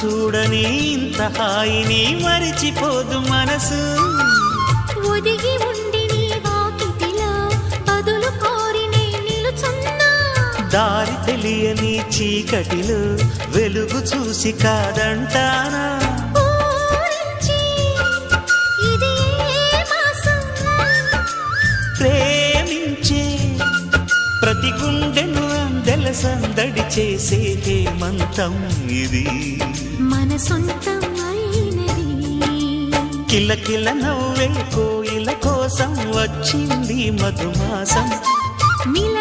చూడని ఇంత హాయిని మరిచిపోదు మనసు. ఒదిగి ఉండి నీ వాకిటిలో బదులు కోరి నే నిలుచున్నా. దారి తెలియని చీకటిలో వెలుగు చూసి కాదంటానా. ప్రేమించే ప్రతి గుండెను అందెల సందడి చేసే హేమంతం ఇది. మన సొంతం అయినది. కిలకిల నవ్వే కోయిల కోసం వచ్చింది మధుమాసం. మిల